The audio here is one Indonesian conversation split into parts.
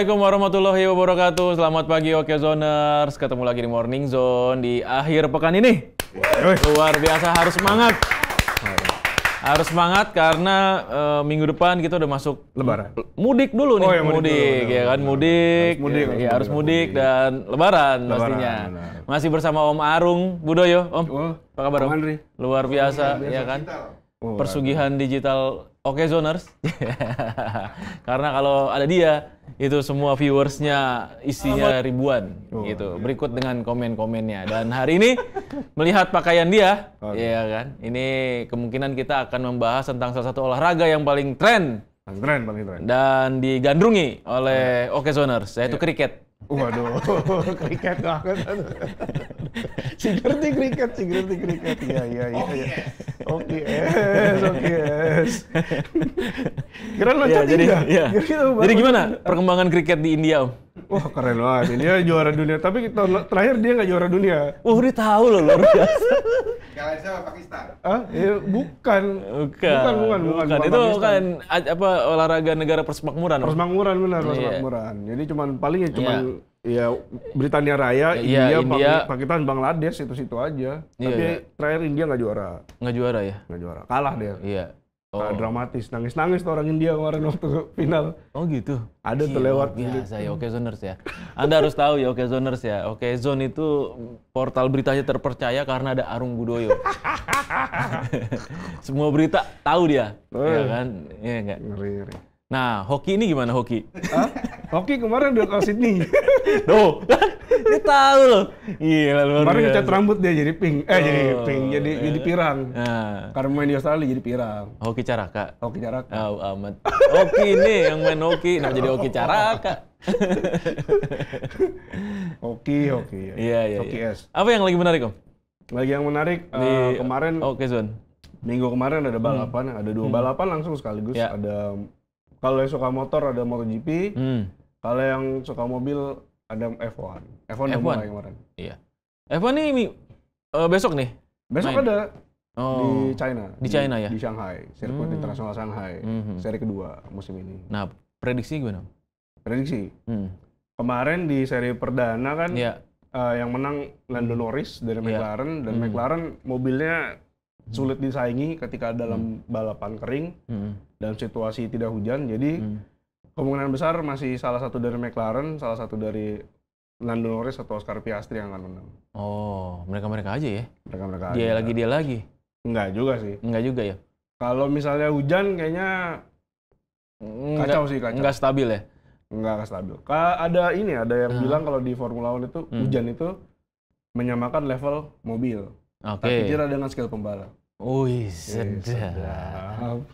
Assalamualaikum warahmatullahi wabarakatuh. Selamat pagi Okezoners. Ketemu lagi di Morning Zone di akhir pekan ini. Luar biasa, harus semangat. Harus semangat karena minggu depan kita udah masuk Lebaran. Mudik dulu nih. Oh, ya, mudik dulu. Ya kan, mudik. Harus mudik dan lebaran pastinya. Benar. Masih bersama Om Arung Budoyo, Om. Oh, Apa kabar, Om? Andri. Luar biasa, ya kan? Oh, Persugihan digital Okezoners. Karena kalau ada dia, itu semua viewersnya isinya ribuan gitu. Berikut dengan komen-komennya. Dan hari ini melihat pakaian dia, ya kan? Ini kemungkinan kita akan membahas tentang salah satu olahraga yang paling tren paling tren. dan digandrungi oleh Okezoners, yaitu kriket. Waduh, kriket banget. Si ngerti kriket. Iya. Oke, Kira loncat indah. Jadi gimana perkembangan kriket di India, Om? Wah, keren banget. Dia juara dunia, tapi tahun terakhir dia nggak juara dunia. Dia tahu loh, luar biasa. Kalah sama Pakistan. Bukan. Itu kan apa olahraga negara persemakmuran. Persemakmuran. Jadi cuman ya Britania Raya, India, Pakistan, Bangladesh itu aja. Tapi terakhir India nggak juara. Nggak juara ya? Nggak juara. Kalah dia. Iya. Dramatis, nangis tuh orang India kemarin waktu final. Oh gitu? Ada tuh lewat. Biasa ya, Okezoners ya. Anda harus tahu ya, Okezoners ya. Okezone itu portal beritanya terpercaya karena ada Arung Budoyo. Semua berita tahu dia, ya kan? Iya enggak? Ngeri. Nah, hoki ini gimana hoki? Hoki kemarin udah ke Sydney. Tuh, dia tahu loh. Gila, luar biasa. Kemarin ngecat rambut dia jadi pink. Jadi pirang. Nah. Karena main di Australia jadi pirang. Hoki Caraka. Hoki Caraka. Amat. Hoki ini yang main hoki, nah jadi Hoki Caraka. Hoki. Iya. Hoki S. Apa yang lagi menarik, Om? Lagi yang menarik kemarin. Okezone. Minggu kemarin ada balapan, ada 2 balapan langsung sekaligus. Ya. Ada kalau yang suka motor ada MotoGP. Kalau yang suka mobil ada F1. F1 udah mulai kemarin. Iya. F1 ini besok nih? Besok ada di China. Di China ya? Di Shanghai, sirkuit internasional Shanghai. Seri kedua musim ini. Nah, prediksi gimana? Prediksi? Kemarin di seri perdana kan yang menang Lando Norris dari McLaren. Dan McLaren mobilnya sulit disaingi ketika dalam balapan kering. Dalam situasi tidak hujan, jadi kemungkinan besar masih salah satu dari McLaren, salah satu dari Lando Norris atau Oscar Piastri yang akan menang. Oh, mereka aja ya? Mereka dia aja. Dia lagi? Enggak juga sih. Enggak juga ya? Kalau misalnya hujan kayaknya kacau. Enggak stabil ya? Enggak stabil. Ada yang bilang kalau di Formula One itu hujan itu menyamakan level mobil. Tapi tidak dengan skill pembalap. Sedap.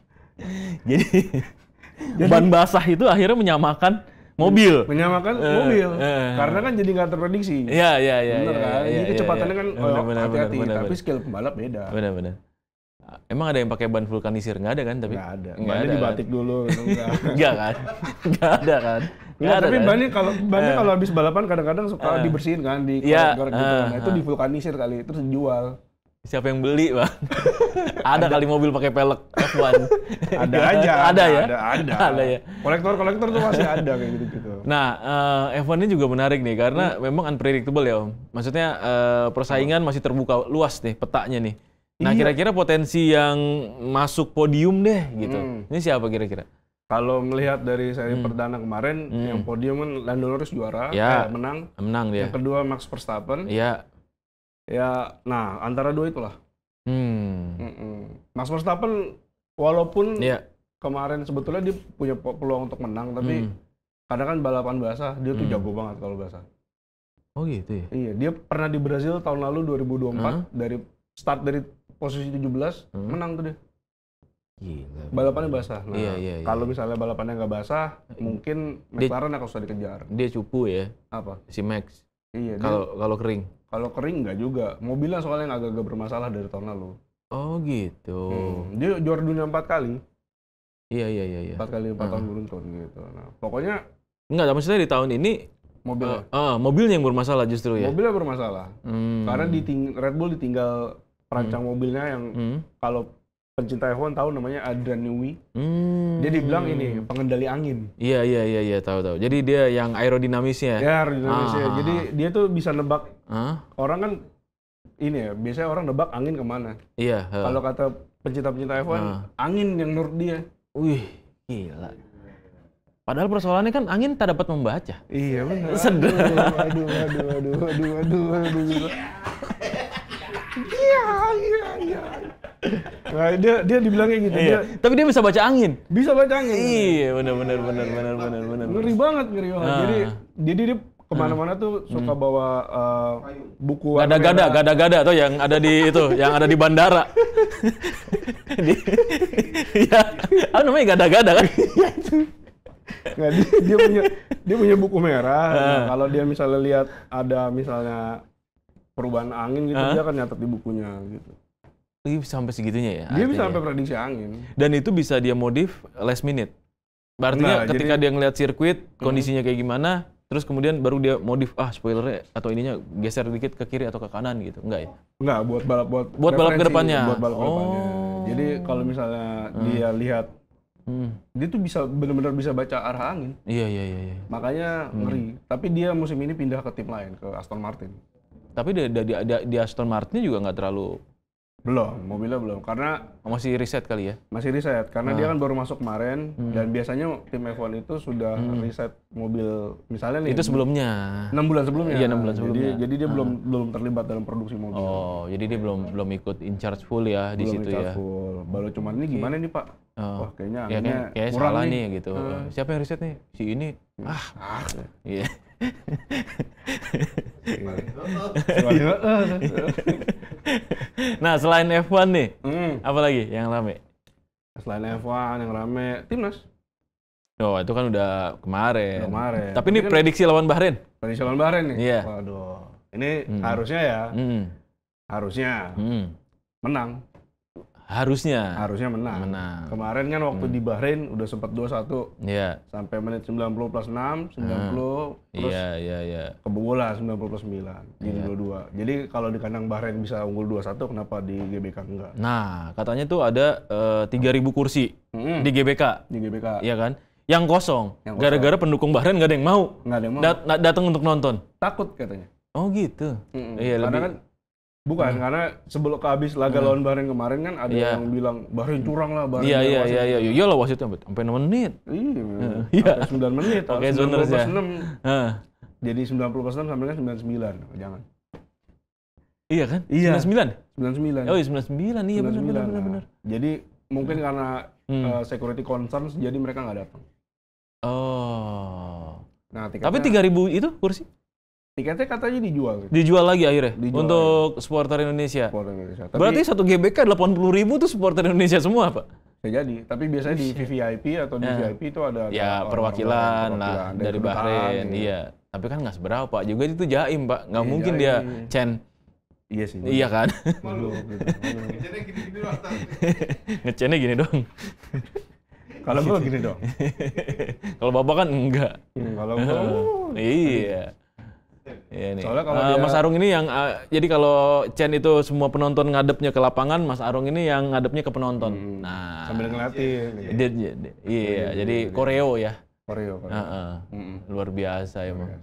Jadi ban basah itu akhirnya menyamakan mobil. Karena kan jadi nggak terprediksi. Iya. Bener kan? Jadi kecepatannya kan hati-hati, tapi bener. skill pembalap beda. Benar. Emang ada yang pakai ban vulkanisir? Nggak ada kan? Tapi nggak ada. Bannya dibatik dulu. Nggak kan? Nggak ada kan? Tapi bannya kalau habis balapan kadang-kadang suka dibersihin kan, dikorek-korek gitu kan. Nah, itu divulkanisir kali, terus dijual. Siapa yang beli, Bang? Ada kali mobil pakai pelek F1. Ada aja. Ada ya. Kolektor tuh masih ada kayak gitu-gitu. Nah, F1 ini juga menarik nih karena memang unpredictable ya, Om. Maksudnya persaingan masih terbuka luas nih petanya nih. Nah, kira-kira potensi yang masuk podium deh gitu. Ini siapa kira-kira? Kalau melihat dari seri perdana kemarin, yang podium kan Lando Norris juara, menang. Menang dia. Yang kedua Max Verstappen. Iya. Ya, nah antara dua itulah. Max Verstappen walaupun kemarin sebetulnya dia punya peluang untuk menang, tapi kadang kan balapan basah dia tuh jago banget kalau basah. Oh gitu ya? Iya, dia pernah di Brazil tahun lalu 2024 dari start dari posisi 17 menang tuh dia. Gila. Balapannya basah. Nah, iya. Kalau misalnya balapannya nggak basah, mungkin McLaren akan susah dikejar. Dia cupu ya? Apa? Si Max. Iya. Kalau kering. Kalau kering nggak juga. Mobilnya soalnya yang agak-agak bermasalah dari tahun lalu. Oh gitu. Dia juara dunia 4 kali. Iya. 4 kali 4 tahun beruntun gitu. Nah, pokoknya enggak, maksudnya di tahun ini mobilnya. Mobilnya yang bermasalah justru ya. Mobilnya bermasalah. Karena Red Bull ditinggal perancang mobilnya yang kalau pencinta F1 tahu namanya Adrian Newey. Dia dibilang ini pengendali angin. Iya, tahu. Jadi dia yang aerodinamisnya. Ya, aerodinamisnya. Jadi dia tuh bisa nebak. Orang kan ini ya, biasanya orang nebak angin kemana. Iya. Kalau kata pencinta F1, angin yang menurut dia. Wih, gila. Padahal persoalannya kan angin tak dapat membaca. Iya benar. Sedih. Aduh. Iya. Nah, dia dibilangnya gitu. Iya. Tapi dia bisa baca angin. Bisa baca angin. Iya, benar. Ngeri banget. Jadi dia kemana-mana tuh suka bawa buku gada-gada tuh yang ada di itu, yang ada di bandara. Iya, apa namanya gada-gada kan? Nggak, dia punya buku merah. Nah, kalau dia misalnya lihat ada misalnya perubahan angin gitu, dia akan nyatet di bukunya gitu. Dia bisa sampai segitunya ya? Dia bisa sampai prediksi angin. Dan itu bisa dia modif last minute. Artinya ketika dia ngeliat sirkuit, kondisinya kayak gimana, terus kemudian baru dia modif, spoilernya atau ininya geser dikit ke kiri atau ke kanan gitu, enggak ya? Enggak, buat balap ke depannya. Buat balap ke depannya. Jadi kalau misalnya dia lihat, dia tuh bisa benar-benar bisa baca arah angin. Iya. Makanya ngeri. Tapi dia musim ini pindah ke tim lain, ke Aston Martin. Tapi di Aston Martin juga nggak terlalu. Mobilnya belum, karena masih riset kali ya? Masih riset, karena dia kan baru masuk kemarin, dan biasanya tim F1 itu sudah riset mobil, misalnya nih. Itu sebelumnya? 6 bulan sebelumnya. Iya, 6 bulan sebelumnya. Jadi dia belum terlibat dalam produksi mobil. Oh, jadi dia belum ikut in charge full ya di situ ya? Full. Baru cuman ini gimana nih Pak? Wah kayaknya kayak salah nih gitu. Siapa yang riset nih? Si ini? Iya. Nah, selain F1 nih, apa lagi yang rame? Selain F1 yang rame, Timnas. Oh, itu kan udah kemarin. Tapi ini kan prediksi lawan Bahrain. Prediksi lawan Bahrain nih? Iya. Waduh, ini harusnya ya, harusnya menang. Harusnya menang. Kemarin kan waktu di Bahrain udah sempat 2-1. Iya. Sampai menit 90 plus 6, 90 terus iya. kebobolan 90 plus 9. Jadi 2-2. Jadi kalau di kandang Bahrain bisa unggul 2-1, kenapa di GBK enggak? Nah, katanya tuh ada 3.000 kursi di GBK. Di GBK. Iya kan? Yang kosong. Gara-gara pendukung Bahrain nggak ada yang mau. Nggak ada yang mau. Datang untuk nonton. Takut katanya. Oh gitu. Iya, karena kan karena sebelum habis laga lawan Bahrain kemarin kan ada yang bilang Bahrain curang lah, Bahrain. Iya. Iyalah wasitnya sampai 6 menit. Iya. Sampai 9 menit. Oke, zoners ya. Jadi 90 plus 6 sampai kan 99. Jangan. Iya kan? Iya. 99. Oh, iya 99. Iya benar. Jadi mungkin karena security concerns jadi mereka nggak datang. Oh. Nah, tapi 3.000 itu kursi? Tiketnya katanya dijual. Dijual lagi akhirnya? Untuk supporter Indonesia? Tapi, berarti satu GBK 80.000 tuh supporter Indonesia semua, Pak? Bisa jadi, tapi biasanya di VVIP atau di VIP itu ada perwakilan lah dari Bahrain. Iya, tapi kan nggak seberapa, Pak. Juga itu jaim, Pak. Nggak mungkin dia Chen. Iya sih. Iya kan? Ngecennya gini-gini doang. Ngecennya gini dong. Kalau gue gini dong. Kalau Bapak kan enggak. Kalau gue iya. Iya nih. Soalnya kalau Mas Arung ini yang jadi kalau Chen itu semua penonton ngadepnya ke lapangan, Mas Arung ini yang ngadepnya ke penonton. Nah, sambil ngeliatin. Iya, jadi koreo ya. Koreo. Luar biasa emang.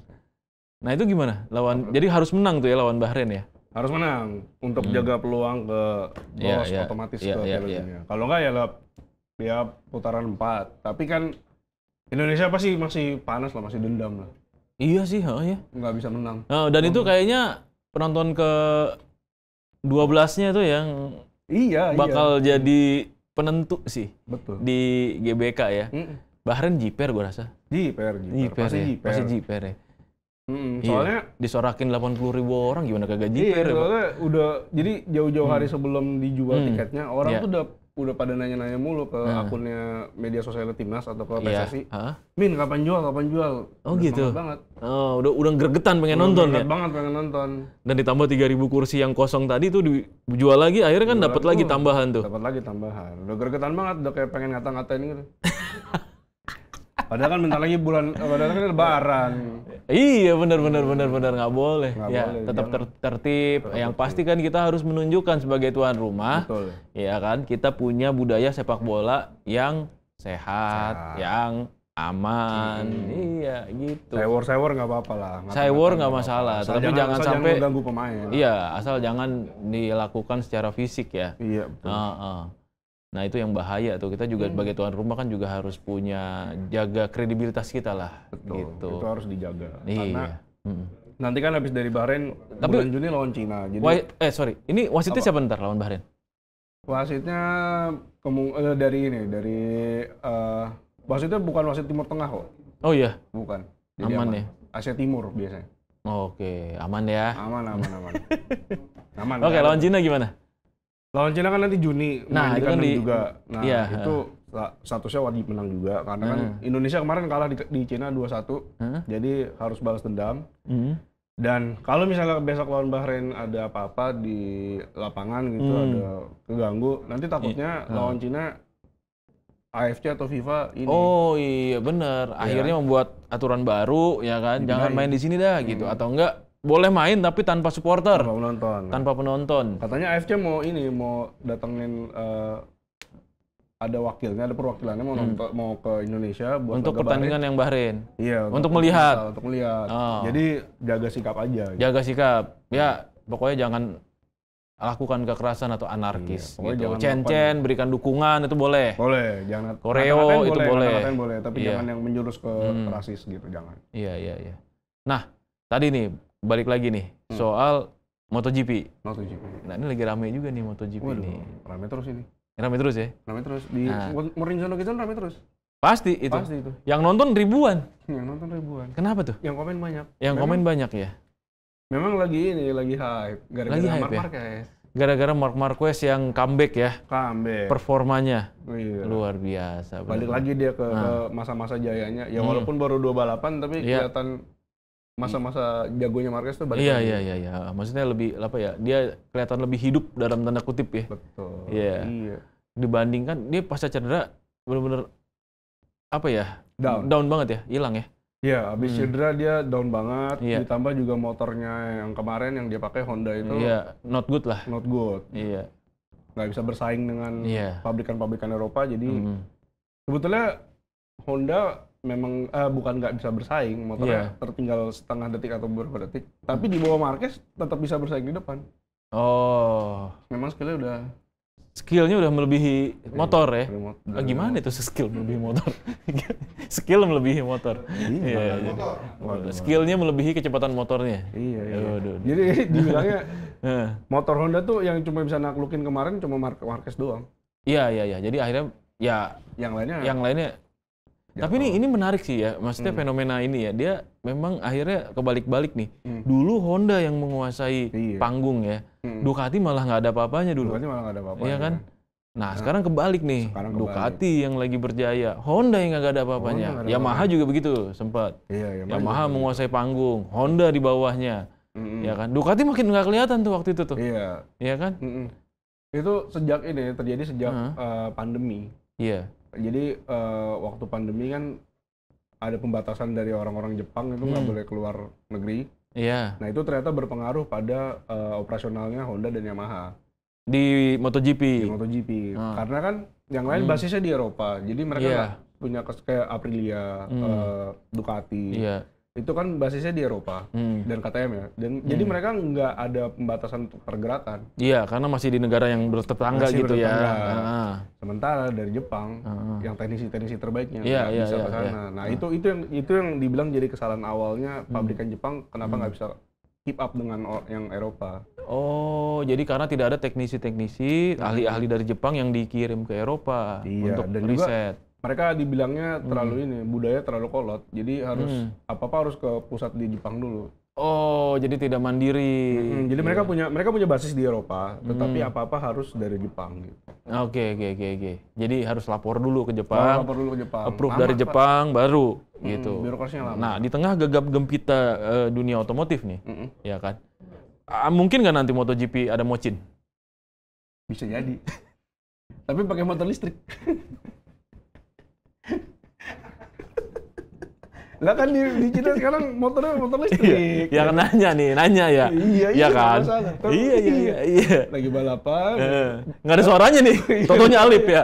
Nah, itu gimana? Jadi harus menang tuh ya lawan Bahrain ya? Harus menang untuk jaga peluang ke lolos otomatis ke Piala Dunia. Kalau enggak ya putaran 4. Tapi kan Indonesia pasti masih panas lah, masih dendam lah. Iya sih, ya. Nggak bisa menang. Dan itu kayaknya penonton ke 12-nya itu yang bakal jadi penentu sih. Betul. Di GBK ya. Bahrain jiper gua rasa. Jiper. Pasti jiper ya. Soalnya disorakin 80.000 orang gimana kagak jiper ya, soalnya udah jadi jauh-jauh hari sebelum dijual tiketnya orang tuh udah pada nanya-nanya mulu ke akunnya media sosial Timnas atau ke PSSI. Min, kapan jual? Oh udah gitu. Banget. Oh, udah gregetan pengen nonton ya. Banget pengen nonton. Dan ditambah 3.000 kursi yang kosong tadi tuh dijual lagi, akhirnya kan dapat lagi tambahan tuh. Dapat lagi tambahan. Udah gregetan banget, udah kayak pengen ngata-ngatain gitu. Padahal kan bentar lagi padahal kan lebaran. Iya, benar nggak boleh. Nggak Ya, boleh, tetap tertib. Yang pasti kan kita harus menunjukkan sebagai tuan rumah, Betul. ya kan, kita punya budaya sepak bola yang sehat. Yang aman. Iya, gitu. Sewor nggak apa-apa lah. Sewor nggak masalah, tapi jangan sampai mengganggu pemain. Iya, asal jangan dilakukan secara fisik ya. Iya, betul. Nah itu yang bahaya tuh, kita juga sebagai tuan rumah kan juga harus punya jaga kredibilitas kita lah. Betul, gitu. itu harus dijaga. Iya. Karena nanti kan habis dari Bahrain, bulan Juni lawan Cina. Jadi, ini wasitnya siapa ntar lawan Bahrain? wasitnya wasitnya bukan wasit Timur Tengah kok. Oh iya? Bukan. Jadi aman ya? Asia Timur biasanya. Oke, aman ya? Aman. Aman. Oke, lawan Cina gimana? Lawan Cina kan nanti Juni, Nah, main di itu kan kandang juga. Nah, iya, itu statusnya wajib menang juga. Karena kan Indonesia kemarin kalah di Cina 2-1, jadi harus balas dendam. Dan kalau misalnya besok lawan Bahrain ada apa-apa di lapangan gitu, ada keganggu, nanti takutnya lawan Cina AFC atau FIFA ini. Oh iya bener, akhirnya membuat aturan baru ya kan, jangan main di sini dah gitu, atau enggak boleh main tapi tanpa supporter, tanpa penonton. Katanya AFC mau datengin ada wakilnya, ada perwakilannya mau ke Indonesia buat untuk pertandingan yang Bahrain. Iya, untuk melihat. Untuk melihat. Jadi jaga sikap aja. Gitu. Jaga sikap. Ya, pokoknya jangan lakukan kekerasan atau anarkis gitu. Cen-cen, berikan dukungan itu boleh. Boleh, jangan koreo itu boleh. Boleh, tapi jangan yang menjurus ke rasis gitu, jangan. Iya. Nah, tadi nih balik lagi nih soal MotoGP. Nah, ini lagi rame juga nih MotoGP nih. Rame terus ini. Rame terus ya? Rame terus. Di Morning Zone kita rame terus. Pasti itu. Yang nonton ribuan. Kenapa tuh? Yang komen banyak. Yang komen banyak ya? Memang lagi hype. Gara-gara Marc Marquez. Gara-gara Marc Marquez yang comeback ya? Comeback. Performanya. Luar biasa. Balik lagi dia ke masa-masa jayanya. Ya walaupun baru 2 balapan, tapi kelihatan masa-masa jagonya Marquez tuh balik lagi. Iya. Maksudnya lebih dia kelihatan lebih hidup dalam tanda kutip ya. Betul. Iya. Dibandingkan dia pasca cedera benar-benar down banget ya, hilang ya. Iya, habis cedera dia down banget. Ditambah juga motornya yang kemarin yang dia pakai Honda itu. Iya, not good lah. Not good. Iya. Nggak bisa bersaing dengan pabrikan-pabrikan Eropa. Jadi sebetulnya Honda memang bukan nggak bisa bersaing, motornya tertinggal setengah detik atau beberapa detik, tapi di bawah Marquez tetap bisa bersaing di depan. Oh, memang skillnya udah melebihi motor ya? Gimana itu skill melebihi motor? Skill melebihi motor. Iya. Skillnya melebihi kecepatan motornya. Iya. Jadi dibilangnya motor Honda tuh yang cuma bisa naklukin kemarin cuma Marquez doang. Iya. Jadi akhirnya yang lainnya. Tapi ini menarik sih ya, maksudnya fenomena ini ya, dia memang akhirnya kebalik-balik nih. Dulu Honda yang menguasai panggung ya, Ducati malah nggak ada apa-apanya dulu. Iya kan? Nah sekarang kebalik nih, Ducati yang lagi berjaya, Honda yang nggak ada apa-apanya. Yamaha juga begitu sempat. Yamaha menguasai panggung, Honda di bawahnya. Ya kan? Ducati makin nggak kelihatan tuh waktu itu tuh. Iya kan? Itu terjadi sejak pandemi. Iya. Jadi waktu pandemi kan ada pembatasan dari orang-orang Jepang itu nggak boleh keluar negeri. Iya. Nah itu ternyata berpengaruh pada operasionalnya Honda dan Yamaha di MotoGP. Karena kan yang lain basisnya di Eropa, jadi mereka nggak punya kayak Aprilia, Ducati. Itu kan basisnya di Eropa dan KTM ya. Dan jadi mereka nggak ada pembatasan untuk pergerakan. Iya, karena masih di negara yang bertetangga gitu ya. Sementara dari Jepang yang teknisi terbaiknya bisa ke sana. Nah, itu yang dibilang jadi kesalahan awalnya pabrikan Jepang kenapa nggak bisa keep up dengan yang Eropa. Oh, jadi karena tidak ada teknisi-teknisi, ahli-ahli dari Jepang yang dikirim ke Eropa untuk dan riset. Mereka dibilangnya terlalu budaya terlalu kolot, jadi apa-apa harus ke pusat di Jepang dulu. Oh, jadi tidak mandiri. Jadi mereka punya basis di Eropa, tetapi apa-apa harus dari Jepang gitu. Oke. Jadi harus lapor dulu ke Jepang. Approve dari Jepang baru gitu. Birokrasinya lama. Nah, di tengah gegap gempita dunia otomotif nih, ya kan? Mungkin nggak nanti MotoGP ada mocin? Bisa jadi. Tapi pakai motor listrik. Lah kan di Cina sekarang motornya motor listrik. Ya kan nanya ya. Iya kan. Iya. Lagi balapan. Nggak ada suaranya nih. Totonya alip ya.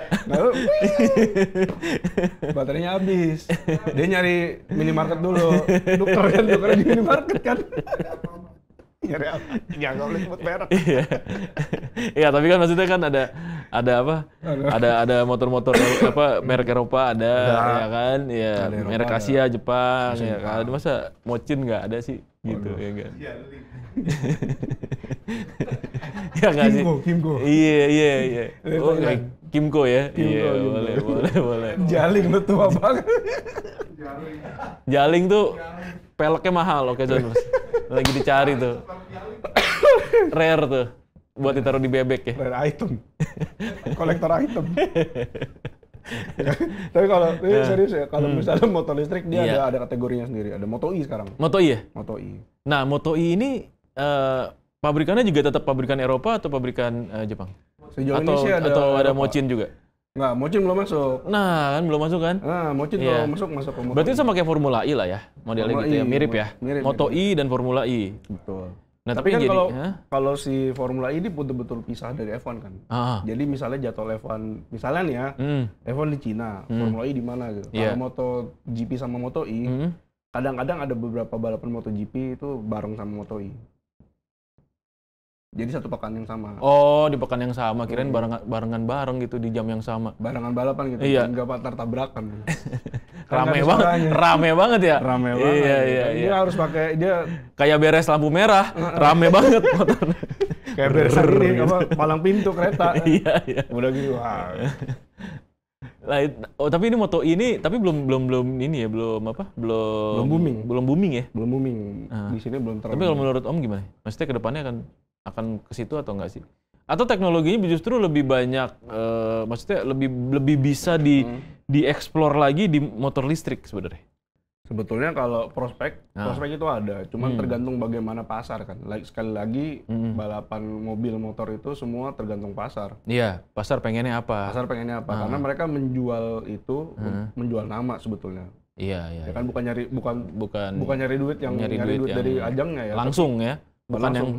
Baterainya habis. Dia nyari minimarket dulu. Nuker di minimarket kan. Nyari apa? Ya nggak boleh sebut merek. Iya, tapi kan maksudnya kan ada apa? Ada motor-motor apa merek Eropa ada, ya kan? Ya, merek Asia, Jepang, ya kan. Masa Mochin nggak ada sih gitu ya kan? Ya nggak sih? Kimco. Iya. Oh, Kimco ya? Iya, boleh. Jaling lu tua banget. Jaling tuh peleknya mahal, oke Zoners. Lagi dicari tuh. Rare tuh. Buat ditaruh di bebek ya. Rare item. Kolektor item. Tapi kalau serius ya, kalau misalnya motor listrik dia ada kategorinya sendiri. Ada Moto E sekarang. Moto E ya? Moto E. Nah, Moto E ini pabrikannya juga tetap pabrikan Eropa atau pabrikan Jepang? Sejauh ini sih ada Mochin juga? Nggak, Mochin belum masuk. Nah, kan belum masuk kan? Nah, Mochin kalau masuk ke Moto Berarti E. sama kayak Formula E lah ya, modelnya Formula gitu ya, E, mirip ya? Moto E dan Formula E. Betul. Nah, tapi kan jadi, kalau si Formula E ini betul-betul pisah dari F1 kan. Jadi misalnya jadwal F1, misalnya nih ya, F1 di Cina, Formula E di mana gitu. Kalau MotoGP sama Moto E, kadang-kadang ada beberapa balapan MotoGP itu bareng sama Moto E. Jadi satu pekan yang sama. Oh, di pekan yang sama. Kirain barengan bareng gitu di jam yang sama. Barengan balapan gitu. Iya. Enggak tabrakan. Rame banget ya. Rame banget. Iya. Dia harus pakai kayak beres lampu merah, rame banget motor. Kayak beres ini palang pintu kereta. Iya. Udah gitu. Wah. Tapi ini Moto ini tapi belum ini ya, belum booming. Belum booming ya? Belum booming. Di sini belum terlalu. Tapi kalau menurut Om gimana? Maksudnya ke depannya akan ke situ atau enggak sih? Atau teknologinya justru lebih banyak maksudnya lebih bisa dieksplor lagi di motor listrik sebenarnya? Sebetulnya kalau prospek itu ada, cuman tergantung bagaimana pasar kan. Sekali lagi balapan mobil motor itu semua tergantung pasar. Iya, pasar pengennya apa? Karena mereka menjual itu menjual nama sebetulnya. Iya. Ya kan bukan nyari duit dari ajangnya ya. Langsung ya. Bukan yang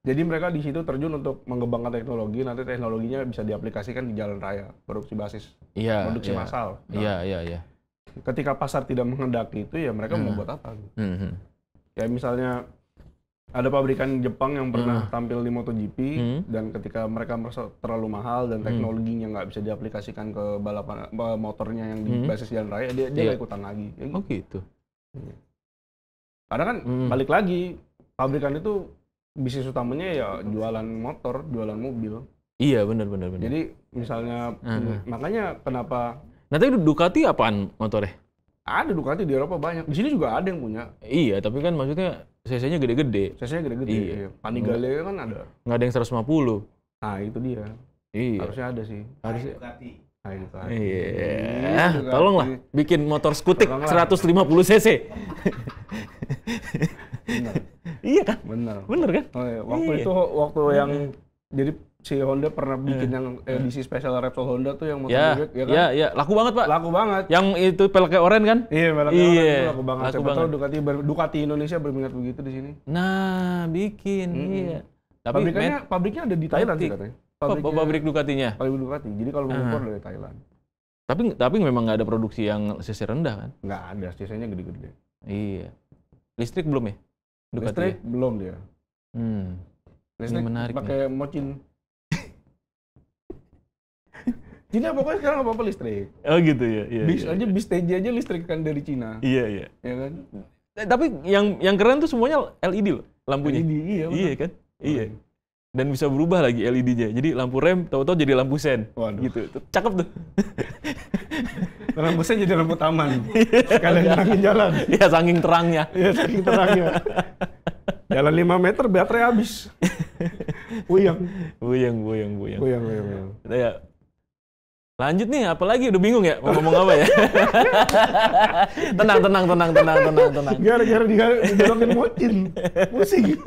Jadi mereka di situ terjun untuk mengembangkan teknologi, nanti teknologinya bisa diaplikasikan di jalan raya, produksi basis, produksi massal. Iya. Ketika pasar tidak menghendaki itu, ya mereka mau buat apa? Ya misalnya ada pabrikan Jepang yang pernah tampil di MotoGP, dan ketika mereka merasa terlalu mahal dan teknologinya nggak bisa diaplikasikan ke balapan motornya yang di basis jalan raya, dia nggak ikutan lagi. Ya gitu. Oh gitu. Karena kan balik lagi, pabrikan itu bisnis utamanya ya jualan motor, jualan mobil. Iya, benar. Jadi misalnya makanya kenapa? Nah, tapi Ducati apaan motornya? Ada Ducati di Eropa banyak. Di sini juga ada yang punya. Iya, tapi kan maksudnya cc-nya gede-gede. Iya. Panigale kan ada. Nggak ada yang 150. Nah, itu dia. Iya. Harusnya ada sih. Harusnya. Ducati. Iya. Tolonglah bikin motor skutik 150 cc. Benar. Iya kan? Bener kan? Oh, iya. Waktu yang jadi si Honda pernah bikin yang edisi spesial Repsol Honda tuh yang motor ya kan? Iya, laku banget, Pak. Laku banget. Yang itu peleknya oranye kan? Iya, peleknya oranye itu laku banget. Laku Siapa tahu Ducati Indonesia berminat begitu di sini. Nah, bikin. Iya. Tapi pabriknya ada di Thailand sih katanya. Pabrik Ducatinya? Pabrik Ducati. Jadi kalau mau impor dari Thailand. Tapi memang nggak ada produksi yang cc rendah kan? Nggak ada, cc-nya gede-gede. Iya. Listrik belum ya? Ducati listrik ya? belum dia. Listrik menarik pakai Mochin. Cina pokoknya sekarang apa-apa listrik. Oh gitu ya. Iya. Bis TJ aja listrik kan dari Cina. Iya. Ya kan? Tapi yang keren tuh semuanya LED loh lampunya. LED, iya kan? Iya. Dan bisa berubah lagi LED-nya. Jadi lampu rem tahu-tahu jadi lampu sen. Waduh. Gitu. Cakep tuh. Lampu sen jadi lampu taman. Sekalian terangin jalan. Iya, saking terangnya. Jalan 5 meter baterai habis. Buyang. Ya. Lanjut nih, apalagi udah bingung ya mau ngomong apa ya? Tenang. Gara-gara dibelokin Mochin. Pusing.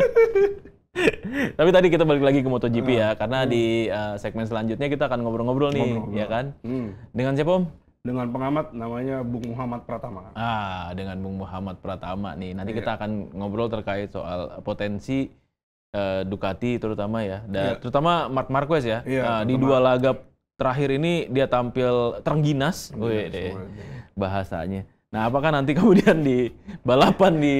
Tapi tadi kita balik lagi ke MotoGP ya, karena di segmen selanjutnya kita akan ngobrol-ngobrol nih, ya kan? Dengan siapa, Om? dengan pengamat namanya Bung Muhammad Pratama. Dengan Bung Muhammad Pratama nih. Nanti kita akan ngobrol terkait soal potensi Ducati terutama ya. Dan terutama Marc Marquez ya. Di 2 laga terakhir ini dia tampil terengginas. Bahasanya. Nah, apakah nanti kemudian di balapan di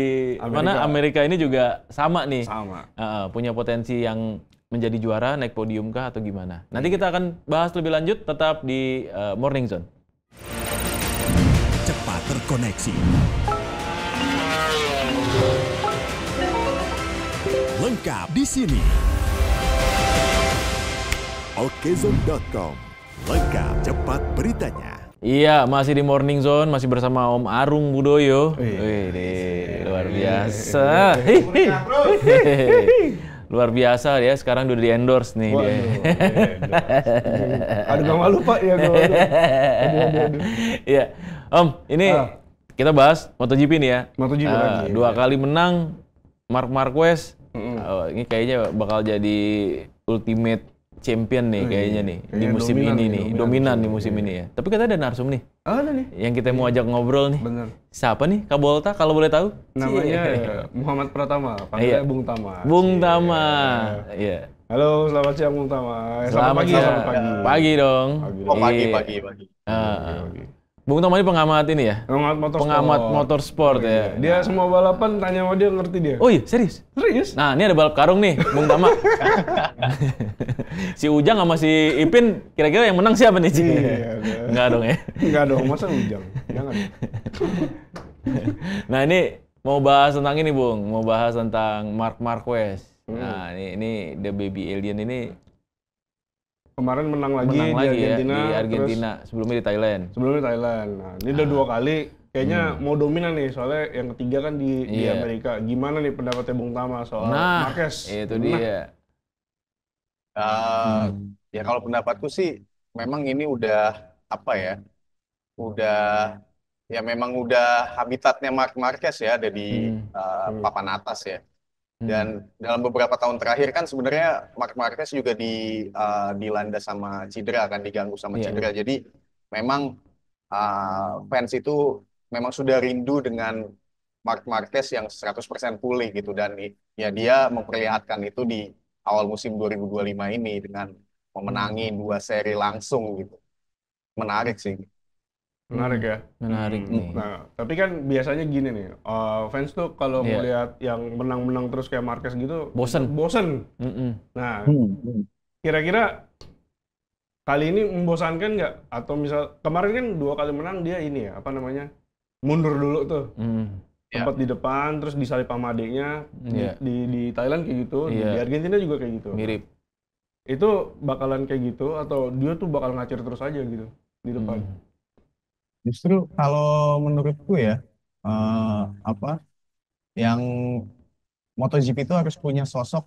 Amerika ini juga sama nih? Sama. Punya potensi yang menjadi juara, naik podium kah atau gimana? Nanti kita akan bahas lebih lanjut tetap di Morning Zone. Cepat terkoneksi. Lengkap di sini. Okezone.com. Lengkap cepat beritanya. Iya, masih di Morning Zone, masih bersama Om Arung Budoyo. Luar biasa. Luar biasa ya, sekarang udah di-endorse nih dia. Aduh, gak malu Pak ya. Iya, Om, ini kita bahas MotoGP nih ya. MotoGP lagi. 2 kali menang, Marc Marquez. Ini kayaknya bakal jadi ultimate champion nih kayaknya nih di musim ini nih, dominan di musim ini ya. Tapi katanya ada narsum nih. Ada nih. Yang kita mau ajak ngobrol nih. Bener. Siapa nih Kabolta kalau boleh tahu? Namanya Muhammad Pratama, panggilnya Bung Tama. Bung Tama. Iya. Halo, selamat siang Bung Tama. Selamat pagi. Selamat pagi. Pagi dong. Pagi. Bung Tama ini pengamat ini ya? Pengamat motorsport ya. Dia semua balapan tanya sama dia, ngerti dia. Oh iya, serius? Serius? Nah, ini ada balap karung nih, Bung Tama. Si Ujang sama si Ipin, kira-kira yang menang siapa nih, Ci? Enggak dong ya? Enggak dong, masa Ujang? Jangan. Nah, ini mau bahas tentang ini, Bung. Mau bahas tentang Marc Marquez. Nah, ini The Baby Alien ini kemarin menang lagi di Argentina. Ya, di Argentina, sebelumnya di Thailand. Sebelumnya di Thailand. Nah, ini udah 2 kali. Kayaknya mau dominan nih, soalnya yang ketiga kan di Amerika. Gimana nih pendapatnya Bung Tama soal Marquez? Itu dia. Ya kalau pendapatku sih, memang ini udah apa ya? Memang udah habitatnya Marc Marquez ya, ada di papan atas ya. Dan dalam beberapa tahun terakhir kan sebenarnya Marc Marquez juga dilanda sama cedera, kan diganggu sama cedera. Jadi memang fans itu memang sudah rindu dengan Marc Marquez yang 100% pulih gitu, dan ya dia memperlihatkan itu di awal musim 2025 ini dengan memenangi 2 seri langsung gitu. Menarik sih. Menarik ya? Menarik nih. Nah, tapi kan biasanya gini nih, fans tuh kalau melihat yang menang-menang terus kayak Marquez gitu, bosen. Nah, kira-kira kali ini membosankan nggak? Atau misal, kemarin kan 2 kali menang dia ini ya, apa namanya, mundur dulu tuh. Sempat di depan, terus disalip sama adeknya, di Thailand kayak gitu, di Argentina juga kayak gitu. Mirip. Itu bakalan kayak gitu, atau dia tuh bakal ngacir terus aja gitu, di depan? Justru kalau menurutku ya, yang MotoGP itu harus punya sosok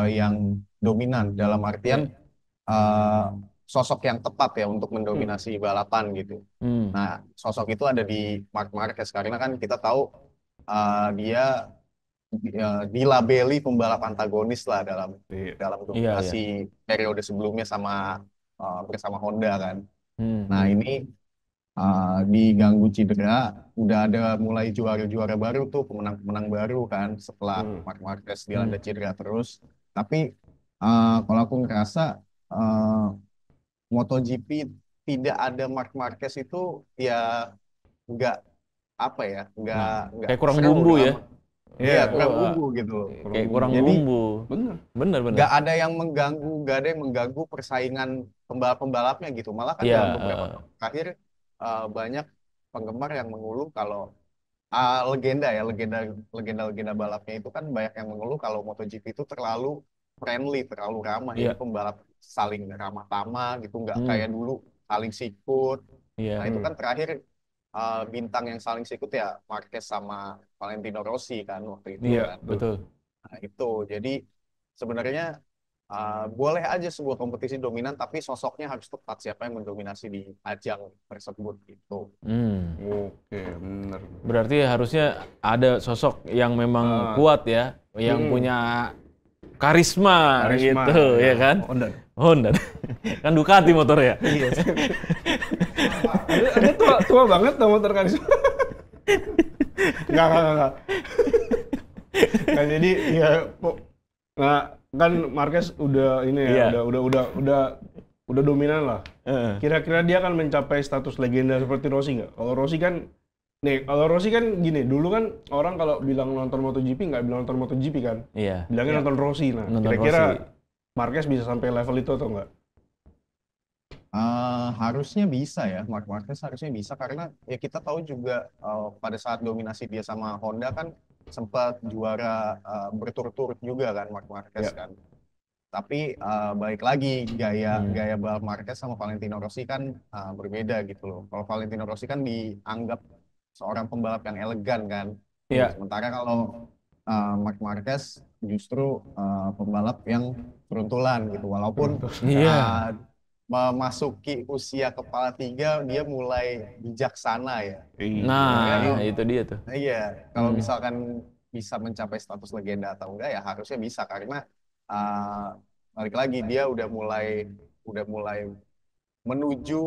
yang dominan, dalam artian sosok yang tepat ya untuk mendominasi balapan gitu. Nah, sosok itu ada di Marc Marquez, karena kan kita tahu dia dilabeli pembalap antagonis lah dalam dominasi periode sebelumnya bersama Honda kan. Nah, ini diganggu cedera, udah ada mulai juara-juara baru tuh, pemenang-pemenang baru kan setelah Marc Marquez dilanda cedera terus. Tapi kalau aku ngerasa MotoGP tidak ada Marc Marquez itu ya nggak kayak kurang bumbu ya. Iya, kurang bumbu gitu. Kayak kurang bumbu. Bener. Nggak ada yang mengganggu persaingan pembalap-pembalapnya gitu. Malah kan dalam beberapa tahun terakhir banyak penggemar yang mengeluh kalau legenda balapnya itu kan banyak yang mengeluh kalau MotoGP itu terlalu friendly, terlalu ramah. Jadi pembalap saling ramah tamah gitu, nggak kayak dulu saling sikut. Nah, itu kan terakhir bintang yang saling sikut ya Marquez sama Valentino Rossi kan waktu itu kan. Betul. Nah, itu jadi sebenarnya boleh aja sebuah kompetisi dominan, tapi sosoknya harus tepat siapa yang mendominasi di ajang tersebut gitu. Oke, benar. Berarti harusnya ada sosok yang memang kuat ya, yang punya karisma gitu ya kan? Honda. Kan Ducati motor ya. Ada tua banget tuh motor karisma. Enggak. Nah, jadi ya nah, kan Marquez udah ini ya, udah dominan lah. Kira-kira dia akan mencapai status legenda seperti Rossi nggak? Kalau Rossi kan gini, dulu kan orang kalau bilang nonton MotoGP nggak bilang nonton MotoGP kan? Iya. Bilangnya nonton Rossi. Nah, kira-kira Marquez bisa sampai level itu atau nggak? Harusnya bisa ya, Marc Marquez harusnya bisa karena ya kita tahu juga pada saat dominasi dia sama Honda kan sempat juara berturut-turut juga kan Marc Marquez kan. Tapi balik lagi gaya balap Marquez sama Valentino Rossi kan berbeda gitu loh. Kalau Valentino Rossi kan dianggap seorang pembalap yang elegan kan. Sementara kalau Marc Marquez justru pembalap yang beruntulan gitu. Walaupun memasuki usia kepala 3 dia mulai bijaksana ya. Nah, itu dia tuh. Iya, kalau misalkan bisa mencapai status legenda atau enggak ya harusnya bisa karena balik lagi dia udah mulai menuju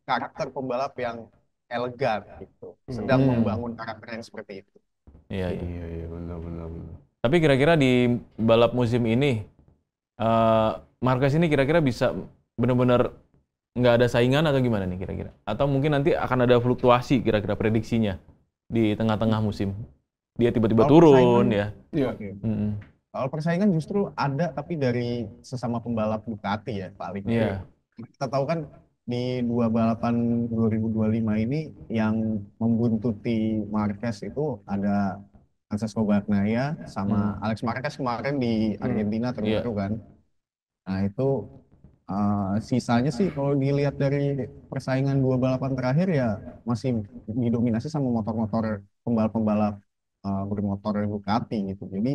karakter pembalap yang elegan gitu. Sedang membangun karakter yang seperti itu. Iya, benar. Tapi kira-kira di balap musim ini Marquez ini kira-kira bisa benar-benar nggak ada saingan atau gimana nih kira-kira? Atau mungkin nanti akan ada fluktuasi kira-kira prediksinya di tengah-tengah musim? Dia tiba-tiba turun ya? Iya. Kalau persaingan justru ada tapi dari sesama pembalap Ducati ya paling. Kita tahu kan di 2 balapan 2025 ini yang membuntuti Marquez itu ada Francesco Bagnaia sama Alex Marquez kemarin di Argentina terbaru kan. Nah itu sisanya sih kalau dilihat dari persaingan 2 balapan terakhir ya masih didominasi sama motor-motor pembalap-pembalap bermotor Ducati gitu. Jadi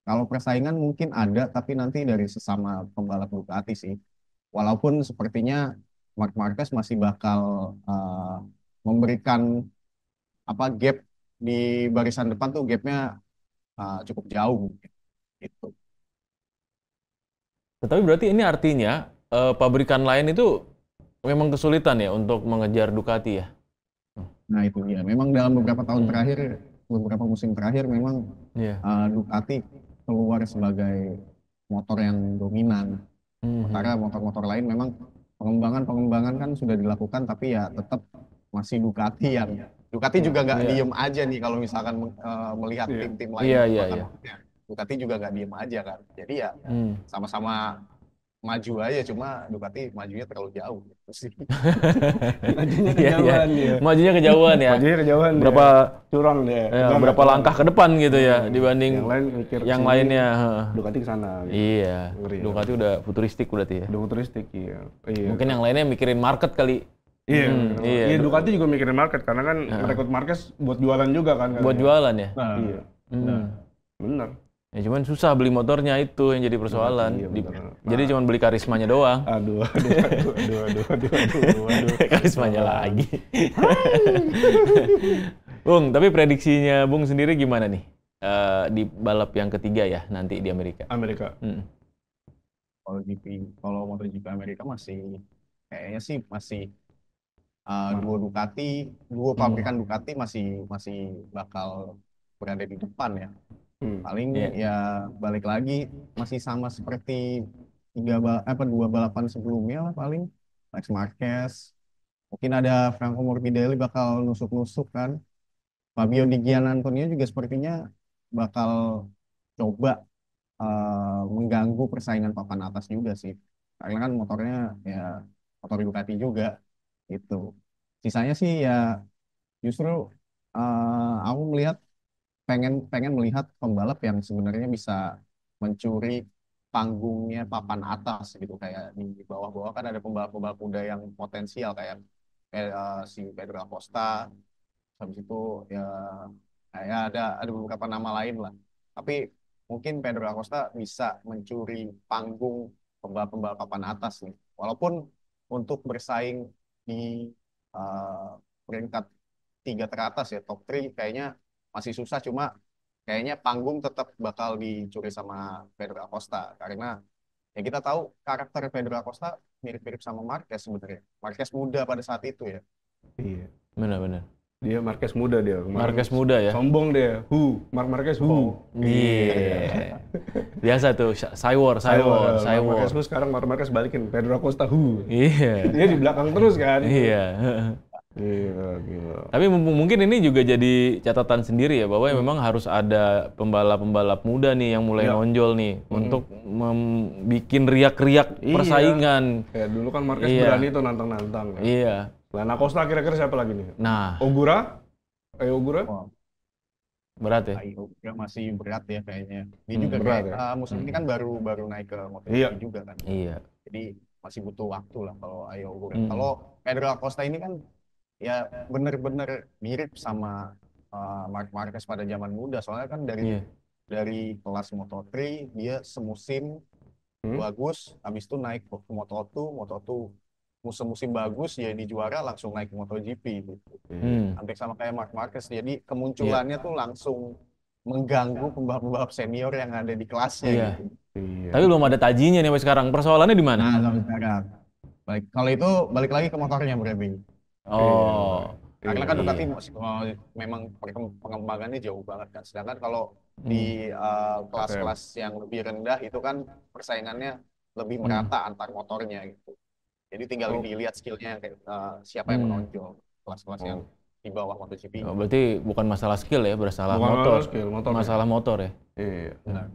kalau persaingan mungkin ada tapi nanti dari sesama pembalap Ducati sih. Walaupun sepertinya Marc Marquez masih bakal memberikan gap di barisan depan tuh gapnya cukup jauh gitu. Tetapi berarti ini artinya pabrikan lain itu memang kesulitan ya untuk mengejar Ducati ya? Nah itu dia. Memang dalam beberapa tahun terakhir, beberapa musim terakhir memang Ducati keluar sebagai motor yang dominan. Sementara motor-motor lain memang pengembangan kan sudah dilakukan, tapi ya tetap masih Ducati juga nggak diem aja nih kalau misalkan melihat tim-tim lain. Ducati juga nggak diem aja kan. Jadi ya sama-sama maju aja, cuma Ducati majunya terlalu jauh gitu sih. Majunya kejauhan dia. Majunya kejauhan ya. Berapa curang dia. Berapa langkah ke depan gitu ya dibanding yang lainnya. Ducati ke sana. Gitu. Iya. Ducati udah futuristik berarti ya. Udah futuristik iya. Mungkin yang lainnya mikirin market kali. Iya, Ducati juga mikirin market karena kan rekrut Marquez buat jualan juga kan. Buat jualan ya. Iya. Benar. Ya cuman susah beli motornya itu yang jadi persoalan. Jadi cuman beli karismanya doang. Aduh. Karismanya lagi. Bung, tapi prediksinya Bung sendiri gimana nih? Di balap yang ketiga ya nanti di Amerika. Kalau MotoGP Amerika kayaknya sih masih dua pabrikan Ducati masih bakal berada di depan ya. Paling ya balik lagi masih sama seperti 2 balapan sebelumnya lah paling. Alex Marquez, mungkin ada Franco Morbidelli bakal nusuk-nusuk kan. Fabio Di Giannantonio juga sepertinya bakal coba mengganggu persaingan papan atas juga sih. Karena kan motornya ya motor Ducati juga gitu. Sisanya sih ya justru aku pengen melihat pembalap yang sebenarnya bisa mencuri panggungnya papan atas gitu, kayak di bawah-bawah kan ada pembalap-pembalap muda yang potensial kayak si Pedro Acosta, habis itu ya kayak ada beberapa nama lain lah. Tapi mungkin Pedro Acosta bisa mencuri panggung pembalap-pembalap papan atas nih. Walaupun untuk bersaing di peringkat 3 teratas ya, top 3 kayaknya masih susah, cuma kayaknya panggung tetap bakal dicuri sama Pedro Acosta karena ya kita tahu karakter Pedro Acosta mirip-mirip sama Marquez sebenarnya. Marquez muda pada saat itu ya. Iya. Benar-benar. Dia Marquez muda dia. Marquez muda ya. Sombong dia. Mark Marquez Iya. Biasa tuh Cywar. Marquez sekarang Mark Marquez balikin Pedro Acosta Iya. Dia di belakang terus kan. Iya. Gila. Tapi mungkin ini juga jadi catatan sendiri ya bahwa memang harus ada pembalap-pembalap muda nih yang mulai nonjol nih untuk bikin riak-riak persaingan. Kayak dulu kan Marquez berani tuh nantang-nantang. Kan? Iya. Nah, Acosta kira-kira siapa lagi nih? Nah. Ogura? Ogura? Berat ya? Ogura masih berat ya kayaknya. Dia juga berat, kayak musim ini kan baru naik ke MotoGP juga kan. Iya. Jadi masih butuh waktu lah kalau Ogura. Kalau Pedro Acosta ini kan ya bener-bener mirip sama Marc Marquez pada zaman muda. Soalnya kan dari kelas Moto3 dia semusim bagus, habis itu naik ke Moto2 musim bagus ya di juara langsung naik ke MotoGP gitu. Hampir sama kayak Marc Marquez. Jadi kemunculannya tuh langsung mengganggu pembalap-pembalap senior yang ada di kelasnya gitu. Tapi belum ada tajinya nih sampai sekarang. Persoalannya di mana? Nah, sampai sekarang. Kalau itu balik lagi ke motornya berarti. Karena kan Ducati memang pengembangannya jauh banget kan. Sedangkan kalau di kelas-kelas yang lebih rendah itu kan persaingannya lebih merata antar motornya gitu. Jadi tinggal dilihat skillnya siapa yang menonjol kelas-kelas yang di bawah MotoGP. Berarti bukan masalah skill ya, masalah motor. Masalah motor ya. Iya. Benar.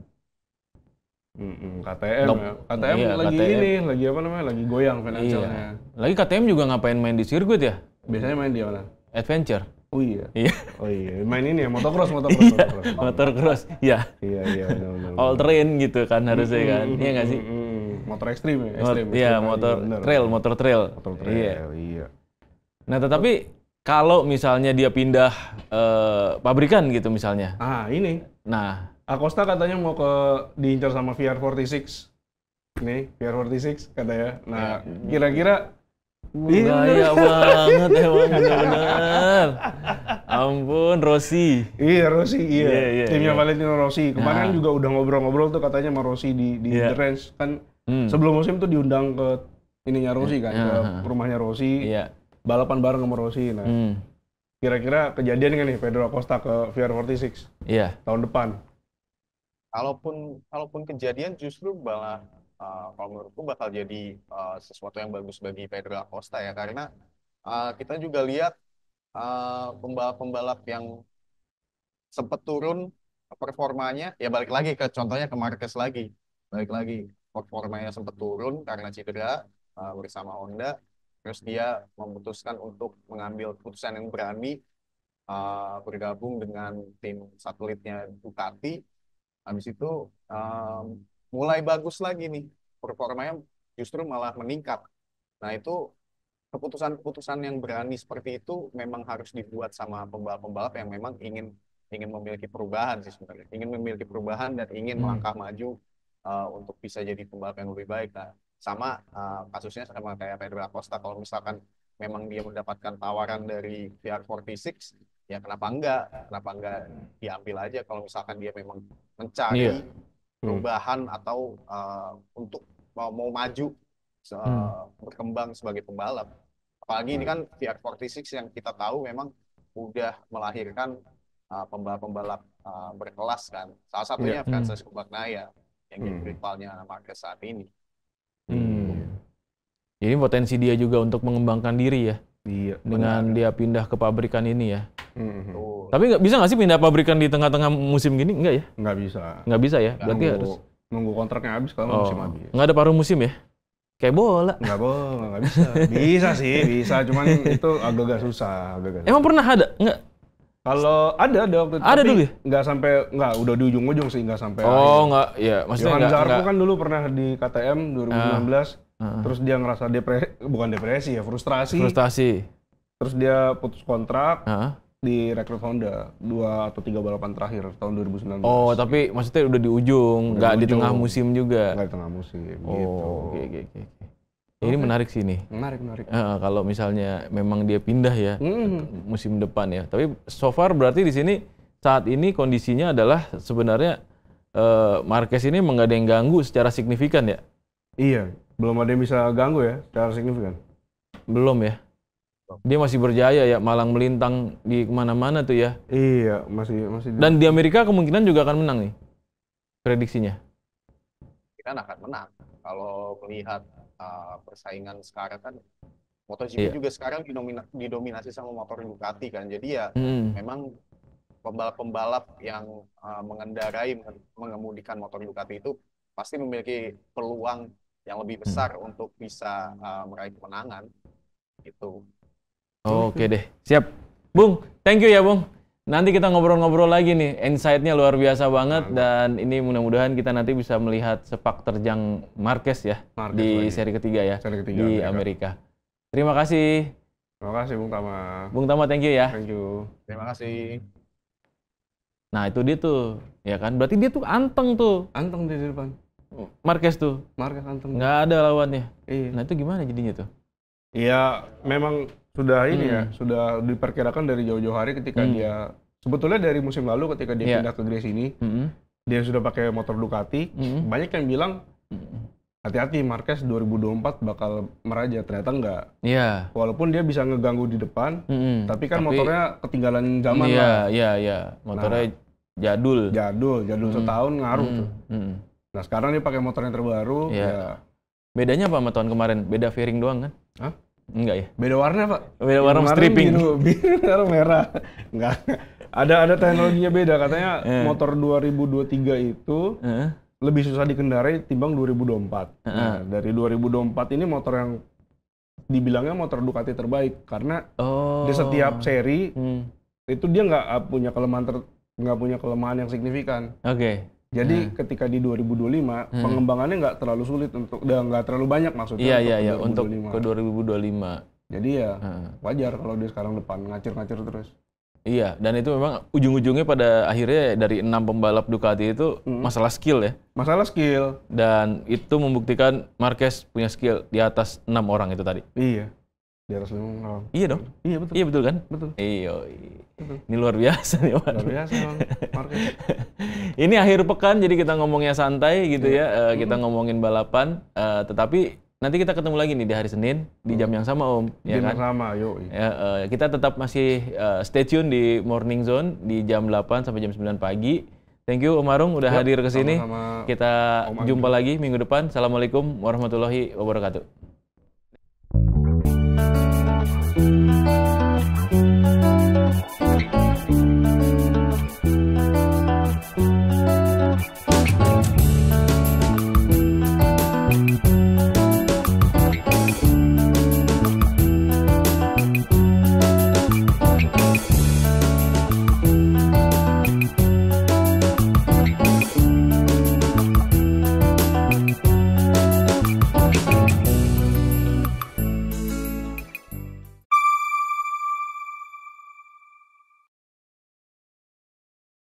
KTM ya. KTM lagi KTM. Lagi apa namanya? Lagi goyang finansialnya. Lagi KTM juga ngapain main di sirkuit ya? Biasanya main di mana? Adventure. Oh iya. Oh iya. Main ini ya, motocross. Motocross. Iya. Iya. All terrain gitu kan harusnya kan. Iya nggak sih? Motor ekstrim ya? Iya, motor trail. Iya. Nah, tetapi kalau misalnya dia pindah pabrikan gitu misalnya. Ini. Nah, Acosta katanya mau diincar sama VR46. Nih, VR46 katanya. Nah, kira-kira bahaya banget emang bener-bener. Ampun, Rossi. Iya. Timnya Valentino Rossi. Kemarin juga udah ngobrol-ngobrol tuh katanya sama Rossi di The Range. Kan sebelum musim tuh diundang ke ininya Rossi kan, ke rumahnya Rossi. Balapan bareng sama Rossi. Nah, kira-kira kejadian nggak nih Pedro Acosta ke VR46? Iya. Tahun depan. Kalaupun kejadian justru malah kalau menurutku bakal jadi sesuatu yang bagus bagi Pedro Acosta ya, karena kita juga lihat pembalap-pembalap yang sempat turun performanya, ya balik lagi ke contohnya ke Marquez lagi, performanya sempat turun karena cedera bersama Honda, terus dia memutuskan untuk mengambil keputusan yang berani bergabung dengan tim satelitnya Ducati. Habis itu mulai bagus lagi nih, performanya justru malah meningkat. Nah itu keputusan-keputusan yang berani seperti itu memang harus dibuat sama pembalap-pembalap yang memang ingin memiliki perubahan sih sebenarnya, ingin memiliki perubahan dan ingin melangkah maju untuk bisa jadi pembalap yang lebih baik. Nah sama kasusnya sama kayak Pedro Acosta, kalau misalkan memang dia mendapatkan tawaran dari VR46, ya kenapa enggak diambil aja kalau misalkan dia memang mencari perubahan atau untuk mau maju berkembang sebagai pembalap. Apalagi ini kan VR46 yang kita tahu memang udah melahirkan pembalap-pembalap berkelas kan. Salah satunya Francesco Bagnaia yang jadi rivalnya Marquez saat ini. Jadi potensi dia juga untuk mengembangkan diri ya. Iya. Dengan dia pindah ke pabrikan ini ya. Tapi bisa nggak sih pindah pabrikan di tengah-tengah musim gini? Enggak ya? Nggak bisa ya? Berarti harus nunggu kontraknya habis kalau musim habis. Nggak ada paruh musim ya? Kayak bola. Nggak bisa. Bisa. Cuman itu agak susah. Emang pernah ada? Nggak? Kalau ada waktu itu. Ada dulu ya? Nggak, udah di ujung-ujung sih, nggak sampai. Nggak, ya. Maksudnya Johan Zarco kan dulu pernah di KTM 2019. Terus dia ngerasa frustrasi. Terus dia putus kontrak. Direkrut Honda 2 atau 3 balapan terakhir tahun 2019. Tapi maksudnya udah di ujung, nggak di tengah musim juga. Nggak di tengah musim. Oke. Ini menarik sih nih. Menarik. Kalau misalnya memang dia pindah ya musim depan ya. Tapi so far berarti di sini saat ini kondisinya adalah sebenarnya Marquez ini emang nggak ada yang ganggu secara signifikan ya? Iya, belum ada yang bisa ganggu ya secara signifikan. Belum ya? Dia masih berjaya ya, malang melintang di kemana-mana tuh ya. Iya, masih. Dan di Amerika kemungkinan juga akan menang nih, prediksinya. Kita akan menang. Kalau melihat persaingan sekarang kan, MotoGP juga sekarang didominasi sama motor Ducati kan. Jadi ya memang pembalap-pembalap yang mengemudikan motor Ducati itu pasti memiliki peluang yang lebih besar untuk bisa meraih kemenangan. Itu. Oke deh, siap. Bung, thank you ya Bung. Nanti kita ngobrol-ngobrol lagi nih, insight-nya luar biasa banget dan ini mudah-mudahan kita nanti bisa melihat sepak terjang Marquez ya di seri ketiga ya di Amerika. Terima kasih. Terima kasih Bung Tama. Bung Tama, thank you ya. Thank you. Terima kasih. Nah itu dia tuh, ya kan? Berarti dia tuh anteng tuh. Anteng di depan. Marquez tuh. Marquez anteng. Nggak ada lawannya. Iya. Nah itu gimana jadinya tuh? Iya, memang sudah ini ya, sudah diperkirakan dari jauh-jauh hari ketika dia sebetulnya dari musim lalu ketika dia pindah ke Gresini ini, dia sudah pakai motor Ducati. Banyak yang bilang hati-hati Marquez 2024 bakal meraja, ternyata enggak. Iya. Walaupun dia bisa ngeganggu di depan, tapi kan motornya ketinggalan zaman lah. Iya. Motornya jadul setahun ngaruh tuh. Nah sekarang dia pakai motor yang terbaru. Ya. Bedanya apa sama tahun kemarin? Beda fairing doang kan? Hah? Enggak ya? Beda warna Pak. Beda warna stripping. Biru merah. Enggak. Ada teknologinya beda. Katanya motor 2023 itu lebih susah dikendarai timbang 2024. Nah, dari 2024 ini motor yang dibilangnya motor Ducati terbaik karena di setiap seri itu dia nggak punya kelemahan yang signifikan. Oke. Jadi ketika di 2025 pengembangannya nggak terlalu sulit nggak terlalu banyak maksudnya. Iya untuk ke 2025. Jadi ya wajar kalau dia sekarang depan ngacir-ngacir terus. Iya, dan itu memang ujung-ujungnya pada akhirnya dari 6 pembalap Ducati itu masalah skill ya. Masalah skill. Dan itu membuktikan Marquez punya skill di atas 6 orang itu tadi. Iya. Di atas 5 orang. Iya dong? Iya betul. Iya betul kan? Betul. Iya. Ini luar biasa nih Pak. Luar biasa Bang Marquez. Ini akhir pekan jadi kita ngomongnya santai gitu ya. Kita ngomongin balapan, tetapi nanti kita ketemu lagi nih di hari Senin di jam yang sama Om. Ya kan? Yang sama, yuk. Kita tetap masih stay tune di Morning Zone di jam 8 sampai jam 9 pagi. Thank you Om Arung udah hadir ke sini. Kita jumpa lagi minggu depan. Assalamualaikum warahmatullahi wabarakatuh.